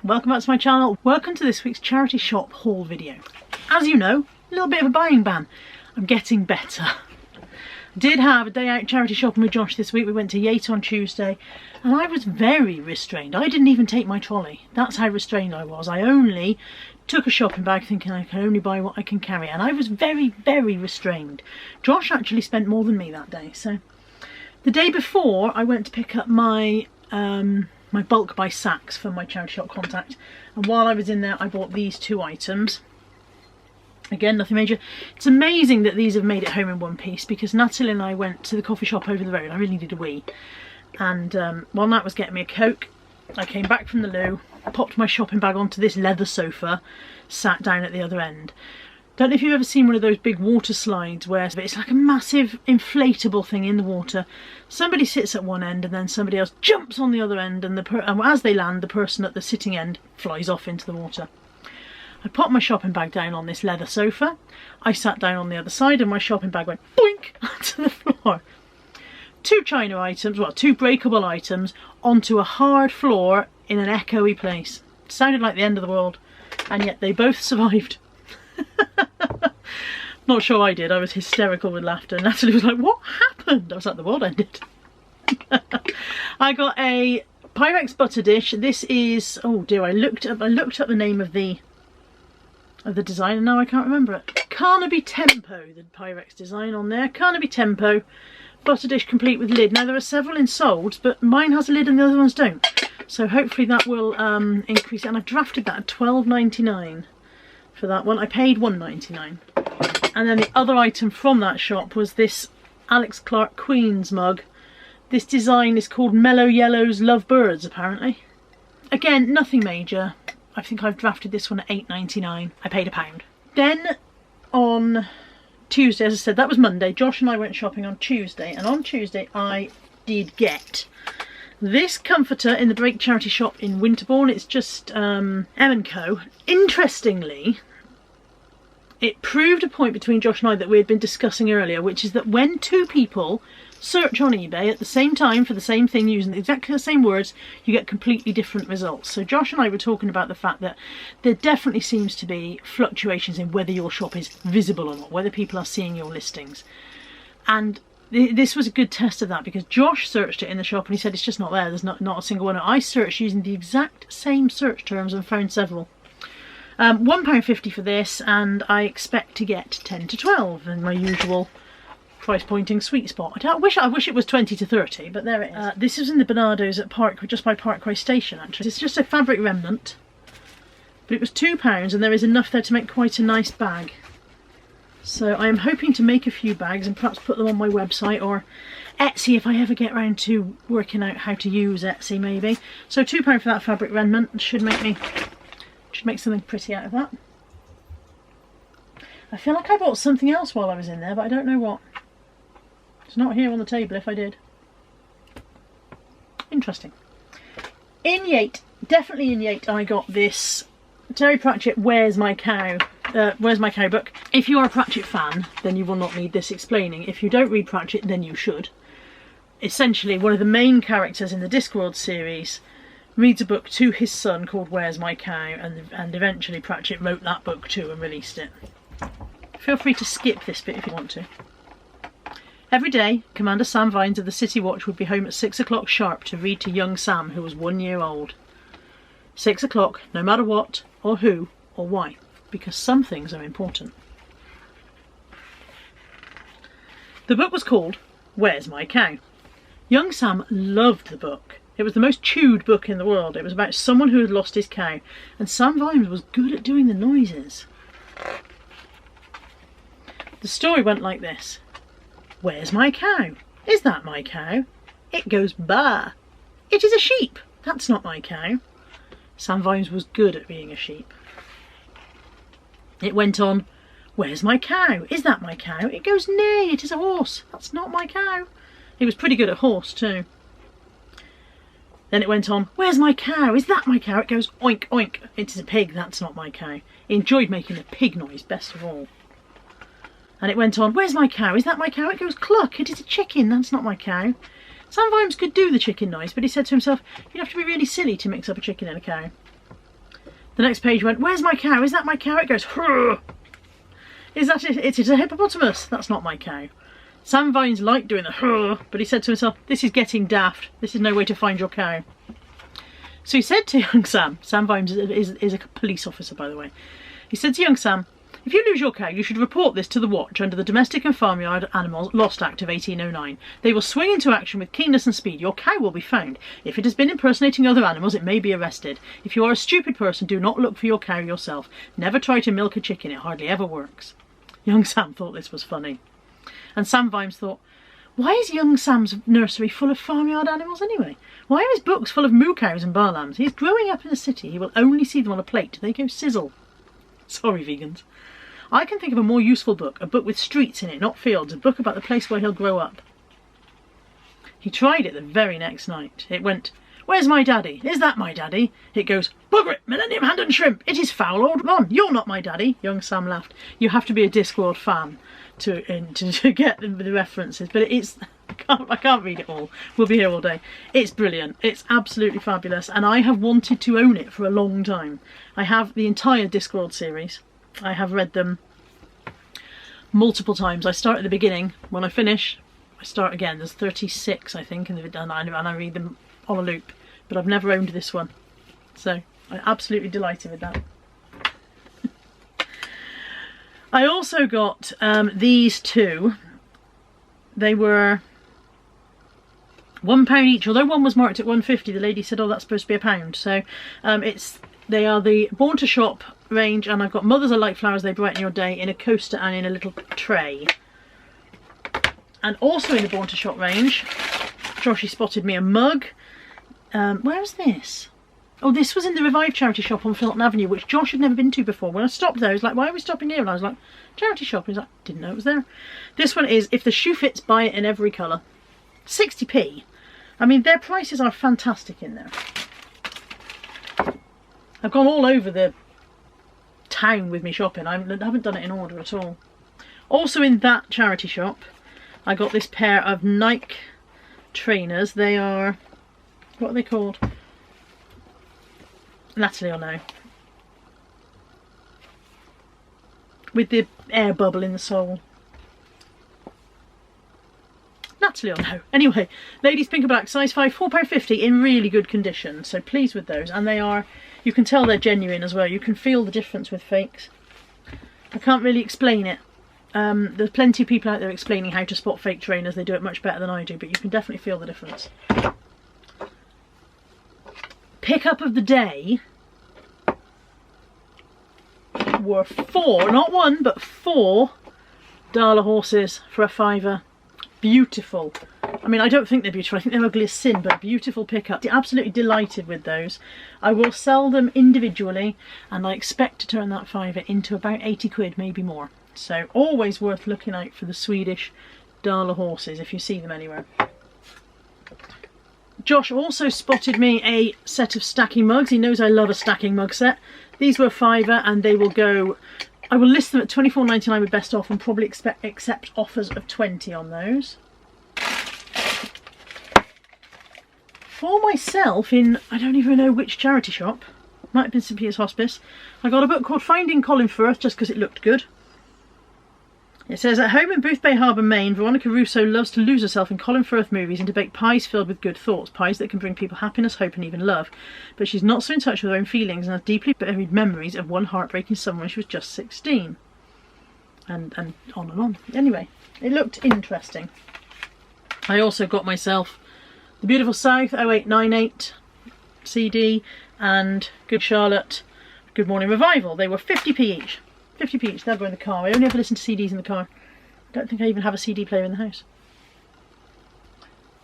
welcome back to my channel. Welcome to this week's charity shop haul video. As you know, a little bit of a buying ban. I'm getting better. Did have a day out charity shopping with Josh this week. We went to Yate on Tuesday and I was very restrained. I didn't even take my trolley. That's how restrained I was. I only took a shopping bag thinking I can only buy what I can carry, and I was very, very restrained. Josh actually spent more than me that day. So the day before I went to pick up my my bulk by sacks for my charity shop contact, and while I was in there I bought these two items. Again, nothing major. It's amazing that these have made it home in one piece, because Natalie and I went to the coffee shop over the road. I really needed a wee, and while Nat was getting me a Coke, I came back from the loo, popped my shopping bag onto this leather sofa, sat down at the other end. Don't know if you've ever seen one of those big water slides where it's like a massive inflatable thing in the water. Somebody sits at one end and then somebody else jumps on the other end, and as they land, the person at the sitting end flies off into the water. I popped my shopping bag down on this leather sofa. I sat down on the other side and my shopping bag went boink onto the floor. Two china items, well, two breakable items onto a hard floor in an echoey place. It sounded like the end of the world, and yet they both survived. Not sure I did. I was hysterical with laughter. Natalie was like, "What happened?" I was like, "The world ended." I got a Pyrex butter dish. This is, oh dear, I looked up the name of the design and now I can't remember it. Carnaby Tempo, the Pyrex design on there. Carnaby Tempo butter dish complete with lid. Now there are several in solds, but mine has a lid and the other ones don't. So hopefully that will increase it. And I've drafted that at $12.99 for that one. I paid $1.99. And then the other item from that shop was this Alex Clark Queen's mug. This design is called Mellow Yellows Love Birds, apparently. Again, nothing major. I think I've drafted this one at $8.99. I paid £1. Then on Tuesday, as I said, that was Monday. Josh and I went shopping on Tuesday, and on Tuesday I did get this comforter in the Break charity shop in Winterbourne. It's just M&Co. Interestingly, it proved a point between Josh and I that we had been discussing earlier, which is that when two people search on eBay at the same time for the same thing using exactly the same words, you get completely different results. So Josh and I were talking about the fact that there definitely seems to be fluctuations in whether your shop is visible or not, whether people are seeing your listings. And this was a good test of that, because Josh searched it in the shop and he said it's just not there. There's not a single one. I searched using the exact same search terms and found several. £1.50 for this, and I expect to get 10 to 12 in my usual price pointing sweet spot. I wish it was 20 to 30, but there it is. This is in the Bernardo's at just by Parkway Station, actually. It's just a fabric remnant, but it was £2 and there is enough there to make quite a nice bag. So I am hoping to make a few bags and perhaps put them on my website or Etsy if I ever get around to working out how to use Etsy, maybe. So £2 for that fabric remnant should make something pretty out of that. I feel like I bought something else while I was in there, but I don't know what. It's not here on the table if I did. Interesting. In Yate, definitely in Yate, I got this Terry Pratchett Where's My Cow book. If you are a Pratchett fan, then you will not need this explaining. If you don't read Pratchett, then you should. Essentially, one of the main characters in the Discworld series reads a book to his son called Where's My Cow, and eventually Pratchett wrote that book too and released it. Feel free to skip this bit if you want to. Every day, Commander Sam Vines of the City Watch would be home at 6 o'clock sharp to read to young Sam, who was 1 year old. 6 o'clock, no matter what, or who, or why, because some things are important. The book was called Where's My Cow? Young Sam loved the book. It was the most chewed book in the world. It was about someone who had lost his cow, and Sam Vines was good at doing the noises. The story went like this. Where's my cow? Is that my cow? It goes baa. It is a sheep. That's not my cow. Sam Vines was good at being a sheep. It went on. Where's my cow? Is that my cow? It goes neigh. It is a horse. That's not my cow. He was pretty good at horse too. Then it went on, where's my cow? Is that my cow? It goes oink oink. It is a pig. That's not my cow. He enjoyed making the pig noise best of all. And it went on, where's my cow? Is that my cow? It goes cluck. It is a chicken. That's not my cow. Sam Vines could do the chicken noise, but he said to himself, you'd have to be really silly to mix up a chicken and a cow. The next page went, where's my cow? Is that my cow? It goes, "Hurr." Is that it? It is a hippopotamus. That's not my cow. Sam Vines liked doing the "hurr," but he said to himself, this is getting daft. This is no way to find your cow. So he said to young Sam Vines is a police officer, by the way. He said to young Sam, if you lose your cow, you should report this to the Watch under the Domestic and Farmyard Animals Lost Act of 1809. They will swing into action with keenness and speed. Your cow will be found. If it has been impersonating other animals, it may be arrested. If you are a stupid person, do not look for your cow yourself. Never try to milk a chicken. It hardly ever works. Young Sam thought this was funny. And Sam Vimes thought, why is young Sam's nursery full of farmyard animals anyway? Why are his books full of moo cows and bar lambs? He's growing up in the city. He will only see them on a plate. They go sizzle. Sorry, vegans. I can think of a more useful book, a book with streets in it, not fields, a book about the place where he'll grow up. He tried it the very next night. It went, where's my daddy? Is that my daddy? It goes, bugger it, Millennium Hand and Shrimp. It is foul old Ron. You're not my daddy. Young Sam laughed. You have to be a Discworld fan to get the references, but it's... I can't read it all. We'll be here all day. It's brilliant. It's absolutely fabulous, and I have wanted to own it for a long time. I have the entire Discworld series. I have read them multiple times. I start at the beginning. When I finish, I start again. There's 36, I think, and I read them on a loop. But I've never owned this one, so I'm absolutely delighted with that. I also got these two. They were £1 each, although one was marked at £1.50. The lady said, oh, that's supposed to be £1. So they are the Born to Shop range, and I've got Mothers Are Like Flowers, They Brighten Your Day in a coaster and in a little tray. And also in the Born to Shop range, Joshy spotted me a mug. Where is this? Oh, this was in the Revive charity shop on Filton Avenue, which Josh had never been to before. When I stopped there, he was like, why are we stopping here? And I was like, charity shop. And he's like, didn't know it was there. This one is If the Shoe Fits, Buy It in Every Colour. 60p. I mean, their prices are fantastic in there. I've gone all over the town with me shopping. I haven't done it in order at all. Also in that charity shop, I got this pair of Nike trainers. They are, what are they called? Natalie will know. With the air bubble in the sole. Natalie will know. Anyway, ladies pink and black, size 5, £4.50 in really good condition. So pleased with those. And they are, you can tell they're genuine as well. You can feel the difference with fakes. I can't really explain it. There's plenty of people out there explaining how to spot fake trainers. They do it much better than I do, but you can definitely feel the difference. Pickup of the day were 4, not 1, but 4 Darla horses for a £5. Beautiful. I mean, I don't think they're beautiful. I think they're ugly as sin, but a beautiful pickup. Absolutely delighted with those. I will sell them individually, and I expect to turn that £5 into about 80 quid, maybe more. So always worth looking out for the Swedish Darla horses if you see them anywhere. Josh also spotted me a set of stacking mugs. He knows I love a stacking mug set. These were £5 and they will go... I will list them at £24.99 with best off and probably accept offers of 20 on those. For myself in, I don't even know which charity shop, might have been St Peter's Hospice, I got a book called Finding Colin Firth just because it looked good. It says, at home in Boothbay Harbour, Maine, Veronica Russo loves to lose herself in Colin Firth movies and to bake pies filled with good thoughts, pies that can bring people happiness, hope and even love. But she's not so in touch with her own feelings and has deeply buried memories of one heartbreaking summer when she was just 16. And on and on. Anyway, it looked interesting. I also got myself The Beautiful South 0898 CD and Good Charlotte Good Morning Revival. They were 50p each. 50p each, they'll go in the car. I only ever listen to CDs in the car. I don't think I even have a CD player in the house.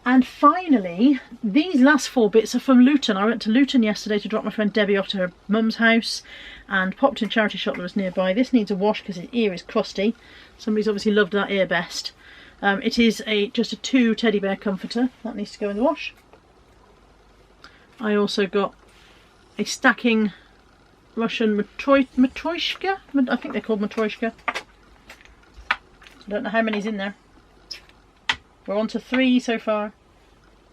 And finally, these last 4 bits are from Luton. I went to Luton yesterday to drop my friend Debbie off to her mum's house and popped in a charity shop that was nearby. This needs a wash because his ear is crusty. Somebody's obviously loved that ear best. It is just a 2 teddy bear comforter. That needs to go in the wash. I also got a stacking Russian matryoshka. I think they're called matryoshka. I don't know how many's in there. We're on to 3 so far.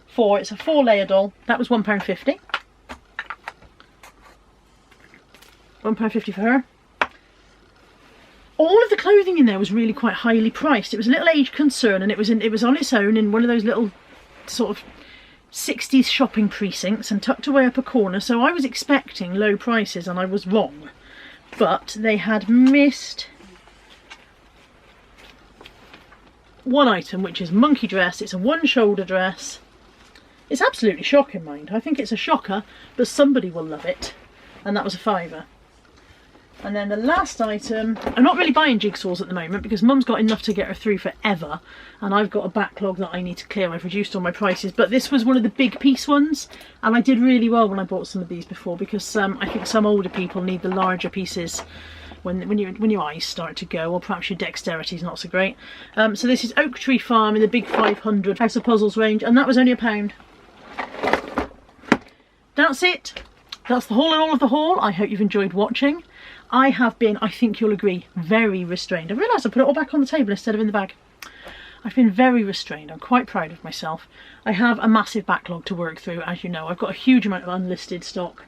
4. It's a 4-layer doll. That was £1.50. £1.50 for her. All of the clothing in there was really quite highly priced. It was a little age concern, and it was on its own in one of those little sort of 60s shopping precincts and tucked away up a corner, so I was expecting low prices and I was wrong. But they had missed one item, which is monkey dress. It's a one shoulder dress. It's absolutely shocking, mind. I think it's a shocker, but somebody will love it. And that was a £5. And then the last item, I'm not really buying jigsaws at the moment because Mum's got enough to get her through forever, and I've got a backlog that I need to clear. I've reduced all my prices, but this was one of the big piece ones, and I did really well when I bought some of these before, because I think some older people need the larger pieces when your eyes start to go, or perhaps your dexterity is not so great. So this is Oak Tree Farm in the big 500 House of Puzzles range, and that was only £1. That's it. That's the haul and all of the haul. I hope you've enjoyed watching. I have been, I think you'll agree, very restrained. I realised I put it all back on the table instead of in the bag. I've been very restrained. I'm quite proud of myself. I have a massive backlog to work through, as you know. I've got a huge amount of unlisted stock.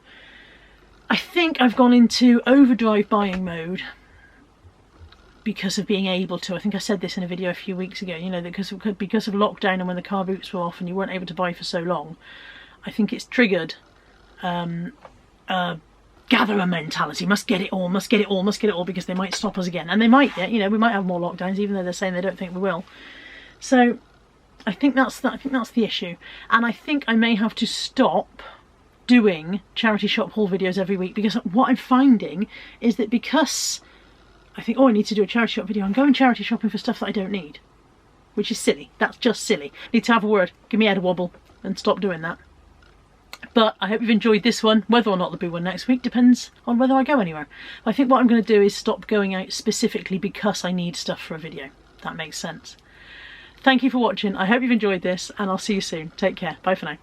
I think I've gone into overdrive buying mode because of being able to. I think I said this in a video a few weeks ago, you know, because of lockdown and when the car boots were off and you weren't able to buy for so long. I think it's triggered gatherer mentality. Must get it all, must get it all, must get it all, because they might stop us again, and they might get, you know, we might have more lockdowns, even though they're saying they don't think we will. So I think that's the issue, and I think I may have to stop doing charity shop haul videos every week, because what I'm finding is that because I think, oh, I need to do a charity shop video, I'm going charity shopping for stuff that I don't need, which is silly. That's just silly. Need to have a word, give me a head a wobble and stop doing that. But I hope you've enjoyed this one. Whether or not there'll be one next week depends on whether I go anywhere. I think what I'm going to do is stop going out specifically because I need stuff for a video. That makes sense. Thank you for watching. I hope you've enjoyed this, and I'll see you soon. Take care. Bye for now.